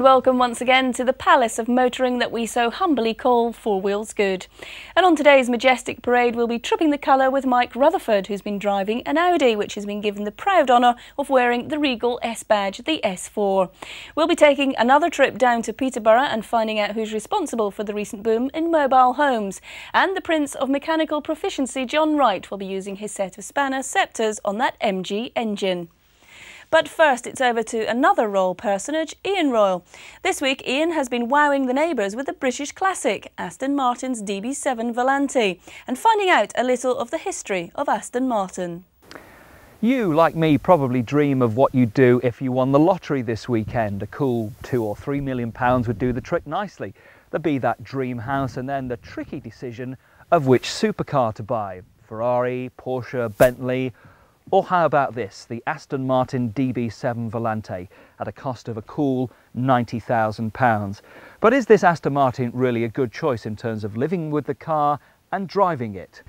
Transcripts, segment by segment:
welcome once again to the palace of motoring that we so humbly call Four Wheels Good. And on today's majestic parade we'll be tripping the colour with Mike Rutherford, who's been driving an Audi, which has been given the proud honour of wearing the regal S badge, the S4. We'll be taking another trip down to Peterborough and finding out who's responsible for the recent boom in mobile homes. And the Prince of Mechanical Proficiency, John Wright, will be using his set of spanner sceptres on that MG engine. But first, it's over to another Royle personage, Ian Royle. This week, Ian has been wowing the neighbours with the British classic, Aston Martin's DB7 Volante, and finding out a little of the history of Aston Martin. You, like me, probably dream of what you'd do if you won the lottery this weekend. A cool £2 or £3 million would do the trick nicely. There'd be that dream house and then the tricky decision of which supercar to buy. Ferrari, Porsche, Bentley. Or how about this, the Aston Martin DB7 Volante at a cost of a cool £90,000. But is this Aston Martin really a good choice in terms of living with the car and driving it?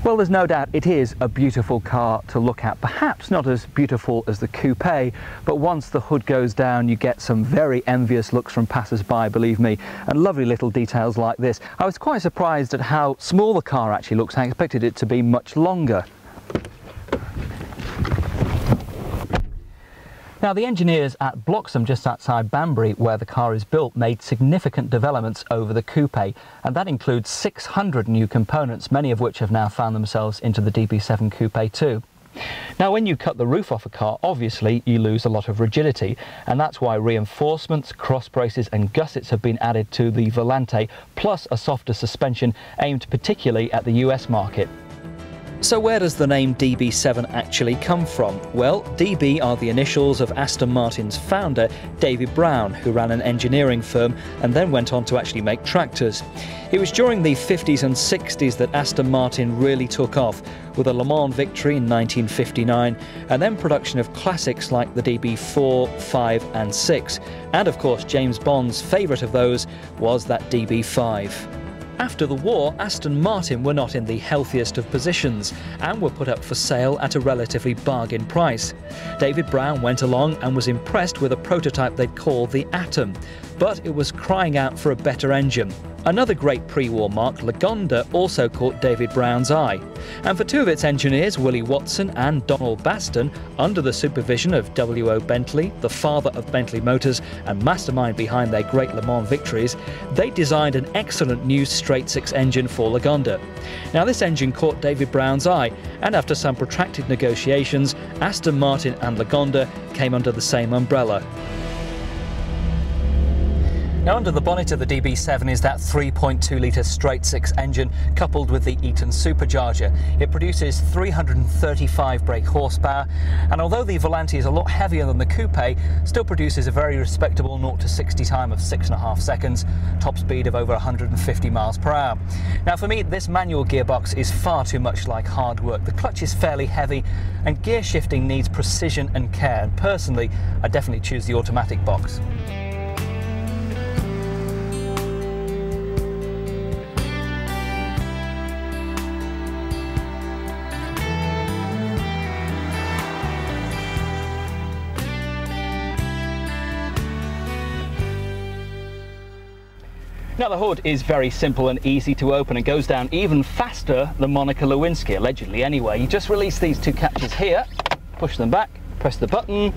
Well, there's no doubt it is a beautiful car to look at. Perhaps not as beautiful as the coupe, but once the hood goes down you get some very envious looks from passers-by, believe me, and lovely little details like this. I was quite surprised at how small the car actually looks. I expected it to be much longer. Now, the engineers at Bloxham, just outside Banbury, where the car is built, made significant developments over the coupe, and that includes 600 new components, many of which have now found themselves into the DB7 coupe too. Now, when you cut the roof off a car, obviously you lose a lot of rigidity, and that's why reinforcements, cross braces and gussets have been added to the Volante, plus a softer suspension aimed particularly at the US market. So where does the name DB7 actually come from? Well, DB are the initials of Aston Martin's founder, David Brown, who ran an engineering firm and then went on to actually make tractors. It was during the 50s and 60s that Aston Martin really took off, with a Le Mans victory in 1959, and then production of classics like the DB4, 5 and 6. And of course, James Bond's favourite of those was that DB5. After the war, Aston Martin were not in the healthiest of positions and were put up for sale at a relatively bargain price. David Brown went along and was impressed with a prototype they'd call the Atom, but it was crying out for a better engine. Another great pre-war marque, Lagonda, also caught David Brown's eye. And for two of its engineers, Willie Watson and Donald Baston, under the supervision of W.O. Bentley, the father of Bentley Motors and mastermind behind their great Le Mans victories, they designed an excellent new straight-six engine for Lagonda. Now, this engine caught David Brown's eye, and after some protracted negotiations, Aston Martin and Lagonda came under the same umbrella. Now, under the bonnet of the DB7 is that 3.2-litre straight-six engine coupled with the Eaton supercharger. It produces 335 brake horsepower, and although the Volante is a lot heavier than the coupe, still produces a very respectable 0 to 60 time of 6.5 seconds, top speed of over 150 miles per hour. Now, for me, this manual gearbox is far too much like hard work. The clutch is fairly heavy, and gear shifting needs precision and care, and personally, I definitely choose the automatic box. Now, the hood is very simple and easy to open. It goes down even faster than Monica Lewinsky, allegedly anyway. You just release these two catches here, push them back, press the button,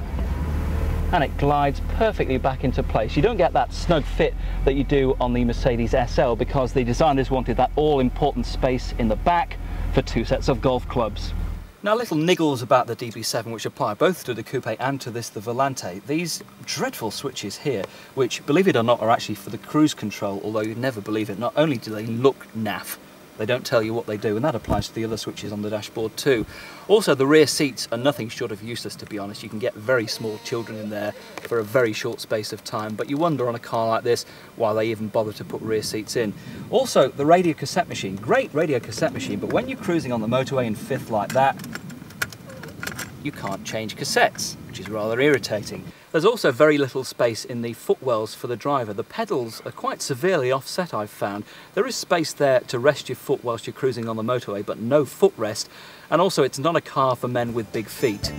and it glides perfectly back into place. You don't get that snug fit that you do on the Mercedes SL because the designers wanted that all-important space in the back for two sets of golf clubs. Now, little niggles about the DB7 which apply both to the coupe and to the Volante. These dreadful switches here, which, believe it or not, are actually for the cruise control, although you'd never believe it. Not only do they look naff, they don't tell you what they do, and that applies to the other switches on the dashboard too. Also, the rear seats are nothing short of useless, to be honest. You can get very small children in there for a very short space of time, but you wonder on a car like this why they even bother to put rear seats in. Also, the radio cassette machine, great radio cassette machine, but when you're cruising on the motorway in fifth like that, you can't change cassettes, which is rather irritating. There's also very little space in the footwells for the driver. The pedals are quite severely offset, I've found. There is space there to rest your foot whilst you're cruising on the motorway, but no footrest. And also, it's not a car for men with big feet.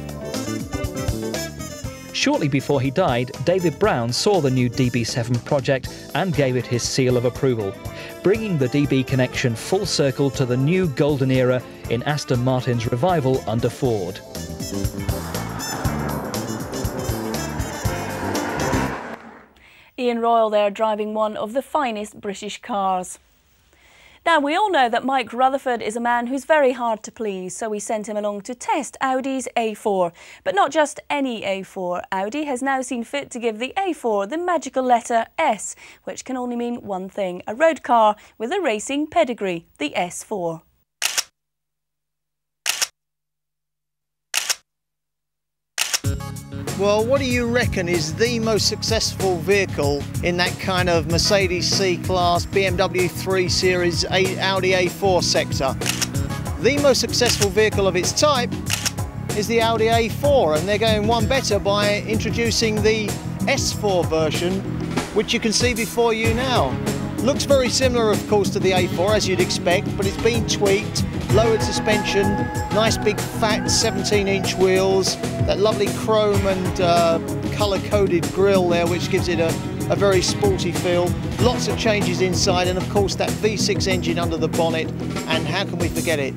Shortly before he died, David Brown saw the new DB7 project and gave it his seal of approval, bringing the DB connection full circle to the new golden era in Aston Martin's revival under Ford. Ian Royle there, driving one of the finest British cars. Now, we all know that Mike Rutherford is a man who's very hard to please, so we sent him along to test Audi's A4. But not just any A4. Audi has now seen fit to give the A4 the magical letter S, which can only mean one thing: a road car with a racing pedigree, the S4. Well, what do you reckon is the most successful vehicle in that kind of Mercedes C-Class, BMW 3 Series, Audi A4 sector? The most successful vehicle of its type is the Audi A4, and they're going one better by introducing the S4 version, which you can see before you now. Looks very similar, of course, to the A4, as you'd expect, but it's been tweaked, lowered suspension, nice big fat 17-inch wheels, that lovely chrome and colour-coded grille there, which gives it a very sporty feel. Lots of changes inside, and of course that V6 engine under the bonnet, and how can we forget it?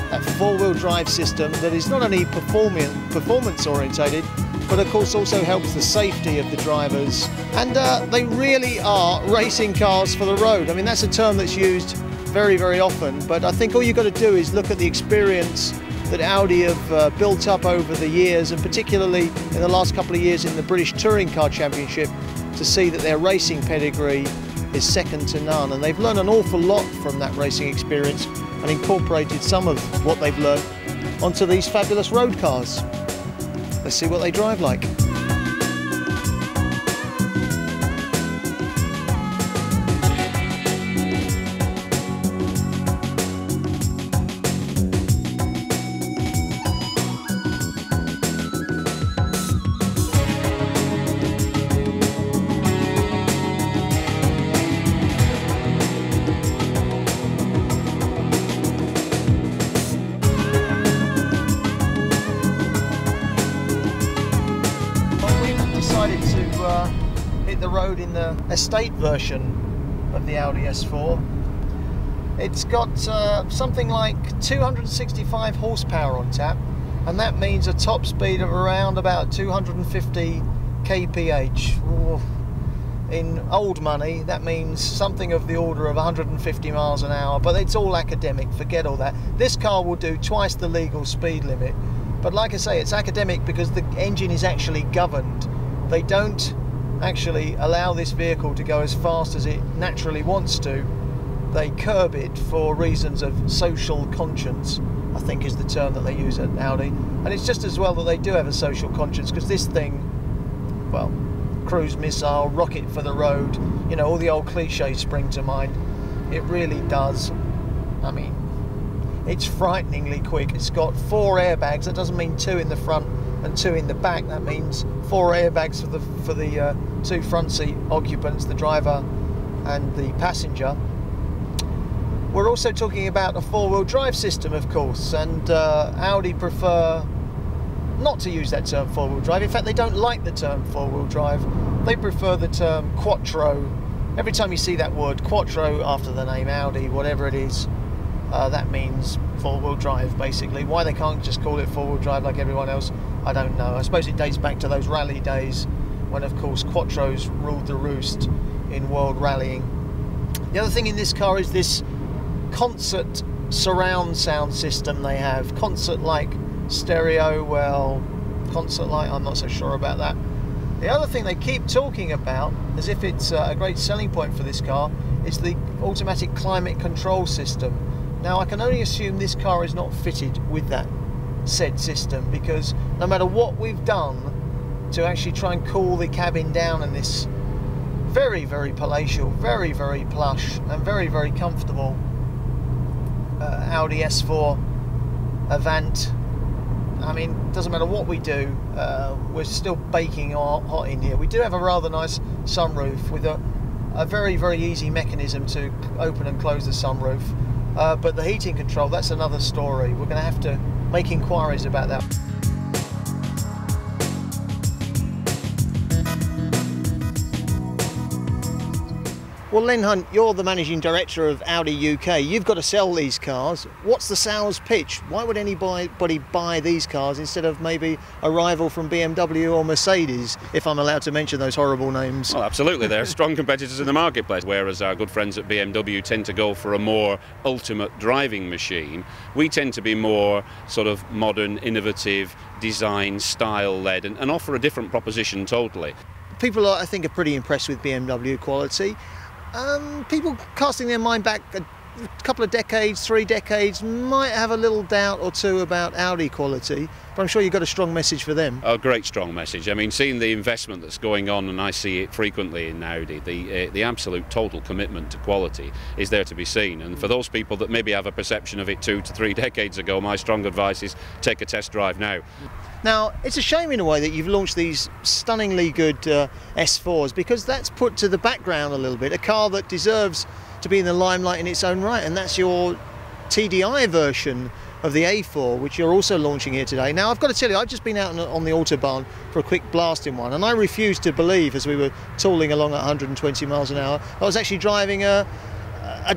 That four-wheel drive system that is not only performance orientated, but of course also helps the safety of the drivers. And they really are racing cars for the road. I mean, that's a term that's used very, very often, but I think all you've got to do is look at the experience that Audi have built up over the years, and particularly in the last couple of years in the British Touring Car Championship, to see that their racing pedigree is second to none. And they've learned an awful lot from that racing experience and incorporated some of what they've learned onto these fabulous road cars. Let's see what they drive like. Decided to hit the road in the estate version of the Audi S4. It's got something like 265 horsepower on tap, and that means a top speed of around about 250 kph. Ooh. In old money, that means something of the order of 150 miles an hour, but it's all academic, forget all that. This car will do twice the legal speed limit, but like I say, it's academic because the engine is actually governed. They don't actually allow this vehicle to go as fast as it naturally wants to. They curb it for reasons of social conscience, I think is the term that they use at Audi. And it's just as well that they do have a social conscience, because this thing, well, cruise missile, rocket for the road, you know, all the old cliches spring to mind. It really does. I mean, it's frighteningly quick. It's got 4 airbags. That doesn't mean 2 in the front and 2 in the back. That means 4 airbags for the 2 front seat occupants, the driver and the passenger. We're also talking about a 4-wheel drive system, of course, and Audi prefer not to use that term 4-wheel drive. In fact, they don't like the term 4-wheel drive. They prefer the term quattro. Every time you see that word quattro after the name Audi, whatever it is, that means 4-wheel drive, basically. Why they can't just call it 4-wheel drive like everyone else, I don't know. I suppose it dates back to those rally days when, of course, quattros ruled the roost in world rallying. The other thing in this car is this concert surround sound system they have. Concert-like stereo, well, concert-like, I'm not so sure about that. The other thing they keep talking about, as if it's a great selling point for this car, is the automatic climate control system. Now, I can only assume this car is not fitted with that said system, because no matter what we've done to actually try and cool the cabin down in this very, very palatial, very, very plush and very, very comfortable Audi S4 Avant, I mean, it doesn't matter what we do, we're still baking hot in here. We do have a rather nice sunroof with a very, very easy mechanism to open and close the sunroof. But the heating control, that's another story. We're going to have to make inquiries about that. Well, Len Hunt, you're the managing director of Audi UK. You've got to sell these cars. What's the sales pitch? Why would anybody buy these cars instead of maybe a rival from BMW or Mercedes, if I'm allowed to mention those horrible names? Well, absolutely. They're strong competitors in the marketplace, whereas our good friends at BMW tend to go for a more ultimate driving machine. We tend to be more sort of modern, innovative, design, style-led and offer a different proposition totally. People, I think, are pretty impressed with BMW quality. People casting their mind back a couple of decades, 3 decades, might have a little doubt or two about Audi quality, but I'm sure you've got a strong message for them. A great strong message. I mean, seeing the investment that's going on, and I see it frequently in Audi, the absolute total commitment to quality is there to be seen. And for those people that maybe have a perception of it 2 to 3 decades ago, my strong advice is take a test drive now. Now, it's a shame in a way that you've launched these stunningly good S4s, because that's put to the background a little bit, a car that deserves to be in the limelight in its own right, and that's your TDI version of the A4, which you're also launching here today. Now, I've got to tell you, I've just been out on the Autobahn for a quick blast in one, and I refused to believe, as we were tooling along at 120 miles an hour, I was actually driving a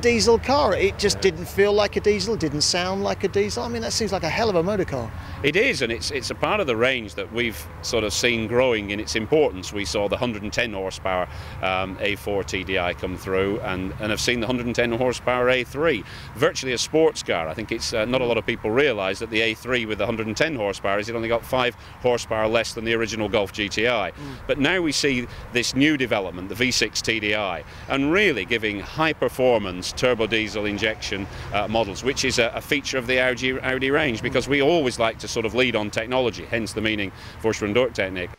diesel car. It just didn't feel like a diesel, didn't sound like a diesel. I mean, that seems like a hell of a motor car. It is, and it's a part of the range that we've sort of seen growing in its importance. We saw the 110 horsepower A4 TDI come through, and have seen the 110 horsepower A3. Virtually a sports car. I think it's not a lot of people realise that the A3 with the 110 horsepower is it only got 5 horsepower less than the original Golf GTI. But now we see this new development, the V6 TDI, and really giving high performance turbo diesel injection models, which is a feature of the Audi range, because we always like to sort of lead on technology, hence the meaning Voorsprong door technique.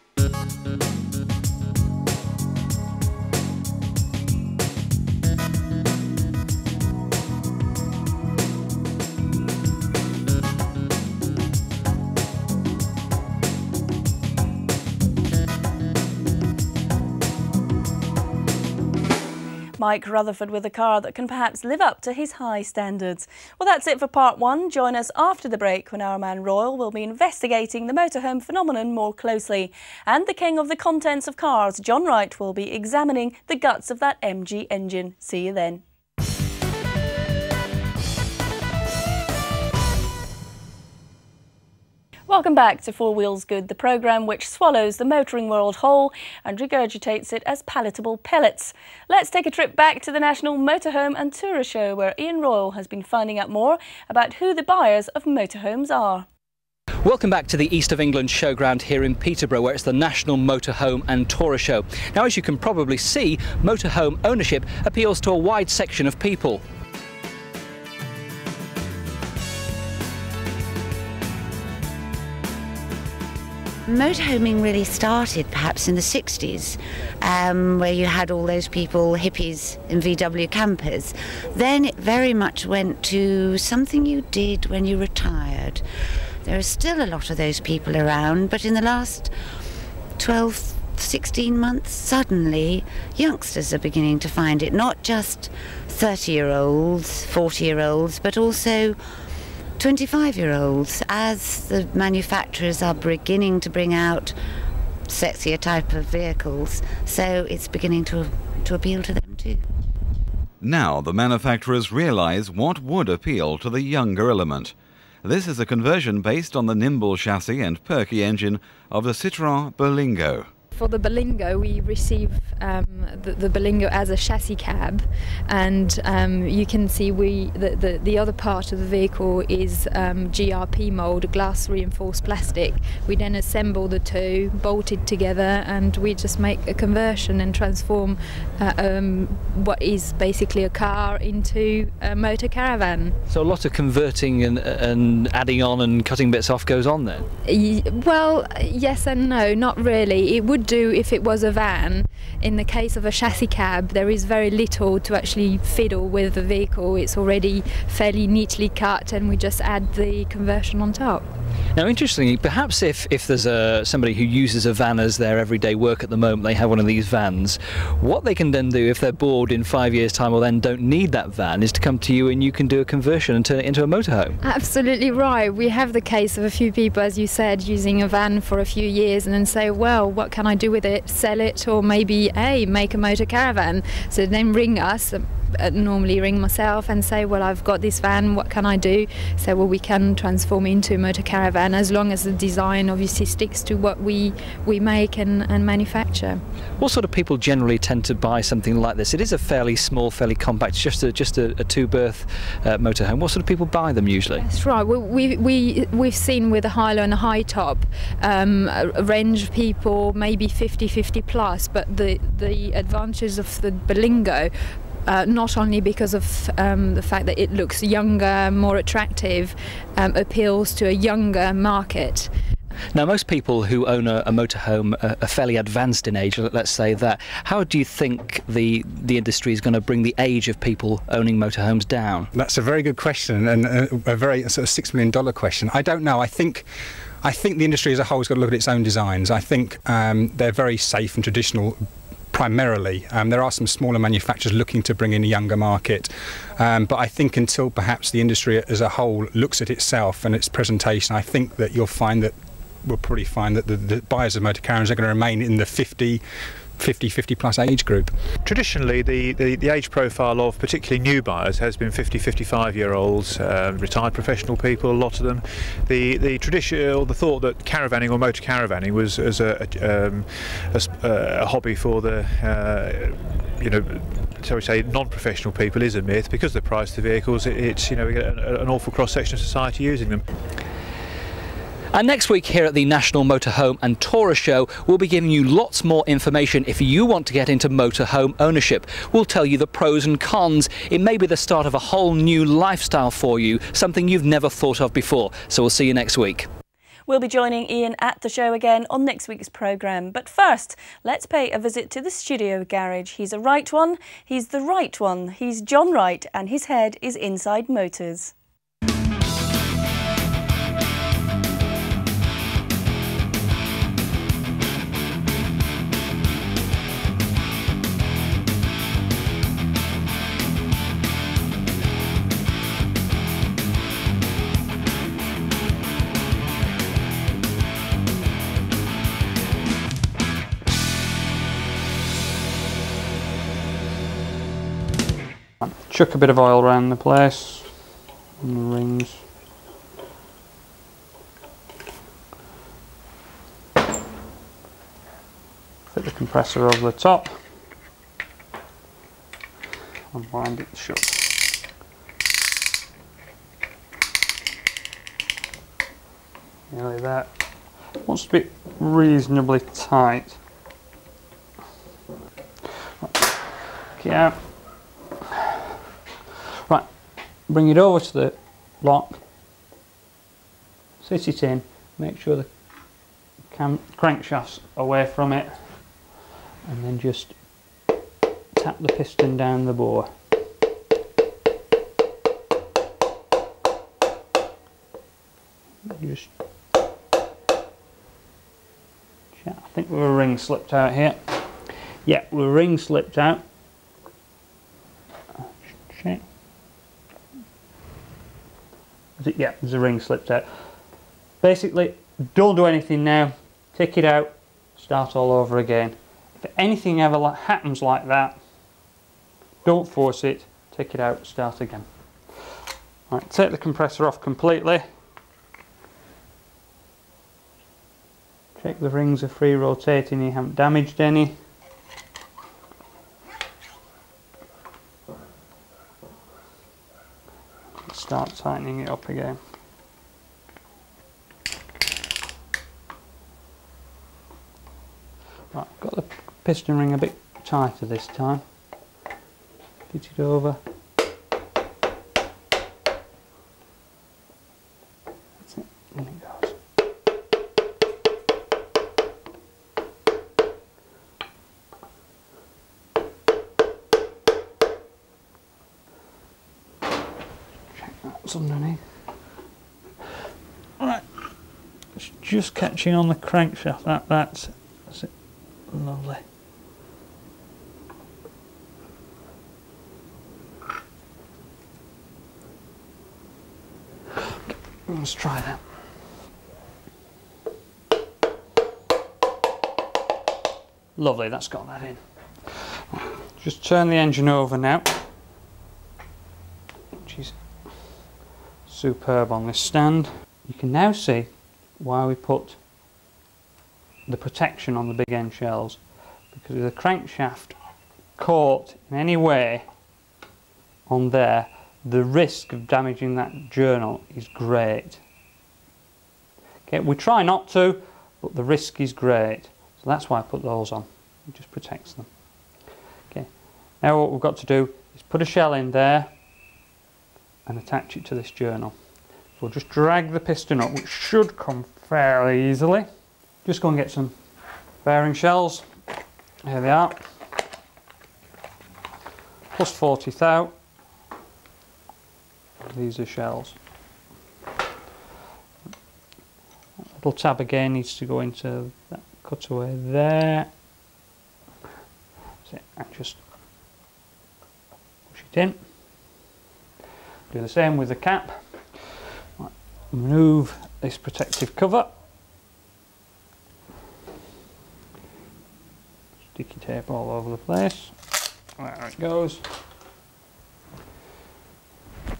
Mike Rutherford with a car that can perhaps live up to his high standards. Well, that's it for part 1. Join us after the break when our man Royle will be investigating the motorhome phenomenon more closely. And the king of the contents of cars, John Wright, will be examining the guts of that MG engine. See you then. Welcome back to Four Wheels Good, the programme which swallows the motoring world whole and regurgitates it as palatable pellets. Let's take a trip back to the National Motorhome and Tourer Show, where Ian Royle has been finding out more about who the buyers of motorhomes are. Welcome back to the East of England showground here in Peterborough, where it's the National Motorhome and Tourer Show. Now, as you can probably see, motorhome ownership appeals to a wide section of people. Motorhoming really started perhaps in the 60s, where you had all those people, hippies in VW campers. Then it very much went to something you did when you retired. There are still a lot of those people around, but in the last 12, 16 months, suddenly youngsters are beginning to find it, not just 30-year-olds, 40-year-olds, but also 25-year-olds, as the manufacturers are beginning to bring out sexier type of vehicles, so it's beginning to appeal to them too. Now the manufacturers realise what would appeal to the younger element. This is a conversion based on the nimble chassis and perky engine of the Citroën Berlingo. For the Berlingo, we receive the Berlingo as a chassis cab, and you can see the other part of the vehicle is GRP mould, glass reinforced plastic. We then assemble the two, bolted together, and we just make a conversion and transform what is basically a car into a motor caravan. So a lot of converting and adding on and cutting bits off goes on then? Well, yes and no, not really. It would do if it was a van. In the case of a chassis cab, there is very little to actually fiddle with the vehicle. It's already fairly neatly cut, and we just add the conversion on top. Now, interestingly, perhaps if there's somebody who uses a van as their everyday work at the moment, they have one of these vans, what they can then do if they're bored in 5 years' time or then don't need that van is to come to you and you can do a conversion and turn it into a motorhome. Absolutely right. We have the case of a few people, as you said, using a van for a few years and then say, well, what can I do with it? Sell it, or maybe, hey, make a motor caravan. So then ring us. Normally ring myself and say, well, I've got this van, what can I do? Say, well, we can transform into a motor caravan as long as the design obviously sticks to what we make and manufacture. What sort of people generally tend to buy something like this? It is a fairly small, fairly compact, just a two-berth motorhome. What sort of people buy them usually? That's right. We've seen with a high-low and a high top a range of people, maybe 50 plus, but the advantages of the Berlingo, not only because of the fact that it looks younger, more attractive, appeals to a younger market. Now, most people who own a motorhome are fairly advanced in age, let's say that. How do you think the industry is going to bring the age of people owning motorhomes down? That's a very good question, and a very sort of $6 million question. I don't know. I think the industry as a whole has got to look at its own designs. I think they're very safe and traditional. Primarily, there are some smaller manufacturers looking to bring in a younger market, but I think until perhaps the industry as a whole looks at itself and its presentation, I think that we'll probably find that the buyers of motor caravans are going to remain in the 50 plus age group. Traditionally, the age profile of particularly new buyers has been 50-55-year-olds, retired professional people, a lot of them. The tradition, or the thought that caravanning or motor caravanning was as a hobby for the shall we say, non-professional people is a myth. Because of the price of the vehicles, it's we get an awful cross-section of society using them. And next week here at the National Motorhome and Tourer Show, we'll be giving you lots more information if you want to get into motorhome ownership. We'll tell you the pros and cons. It may be the start of a whole new lifestyle for you, something you've never thought of before. So we'll see you next week. We'll be joining Ian at the show again on next week's programme. But first, let's pay a visit to the studio garage. He's a right one, he's the right one. He's John Wright and his head is inside motors. Chuck a bit of oil around the place and the rings. Fit the compressor over the top and wind it shut. Nearly there. It wants to be reasonably tight. Get out. Right, bring it over to the lock, sit it in, make sure the crankshaft's away from it, and then just tap the piston down the bore. Just, I think the ring slipped out here. Yeah, the ring slipped out. Check. Yeah, there's a ring slipped out. Basically, don't do anything now. Take it out, start all over again. If anything ever happens like that, don't force it, take it out, start again. Right, take the compressor off completely. Check the rings are free rotating, you haven't damaged any. Start tightening it up again. Right, got the piston ring a bit tighter this time. Fit it over. That's it, in it goes. Check that's underneath. Right, just catching on the crankshaft. That's it. Lovely. Let's try that. Lovely, that's got that in. Just turn the engine over now, which is superb on this stand. You can now see why we put the protection on the big end shells, because if the crankshaft caught in any way on there, the risk of damaging that journal is great. Okay, we try not to, but the risk is great. So that's why I put those on. It just protects them. Okay, now what we've got to do is put a shell in there and attach it to this journal. So we'll just drag the piston up, which should come fairly easily. Just go and get some bearing shells. Here they are. Plus 40 thou. These are shells. That little tab again needs to go into that cutaway there. So and just push it in. Do the same with the cap. Right, remove this protective cover. Sticky tape all over the place. There it goes.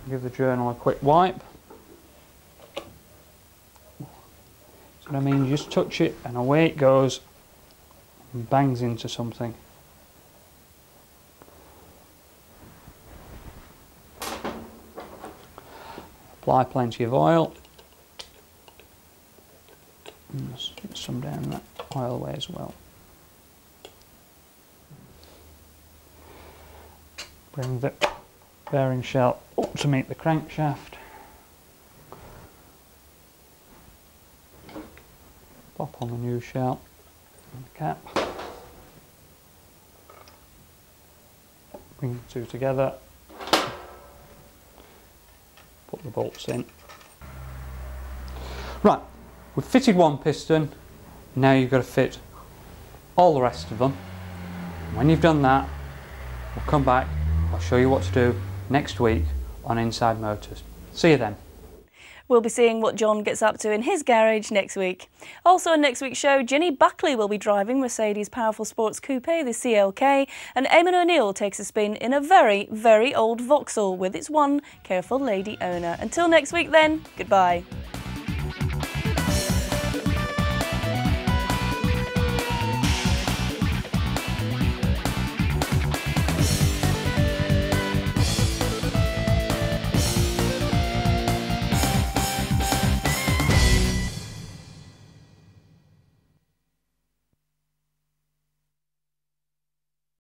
Give the journal a quick wipe. So what I mean, you just touch it and away it goes and bangs into something. Apply plenty of oil. And just get some down that oil way as well. Bring the bearing shell up to meet the crankshaft. Pop on the new shell and the cap. Bring the two together. Put the bolts in. Right, we've fitted one piston. Now you've got to fit all the rest of them. When you've done that, we'll come back. I'll show you what to do next week on Inside Motors. See you then. We'll be seeing what John gets up to in his garage next week. Also on next week's show, Ginny Buckley will be driving Mercedes' powerful sports coupe, the CLK, and Eamon O'Neill takes a spin in a very, very old Vauxhall with its one careful lady owner. Until next week then, goodbye.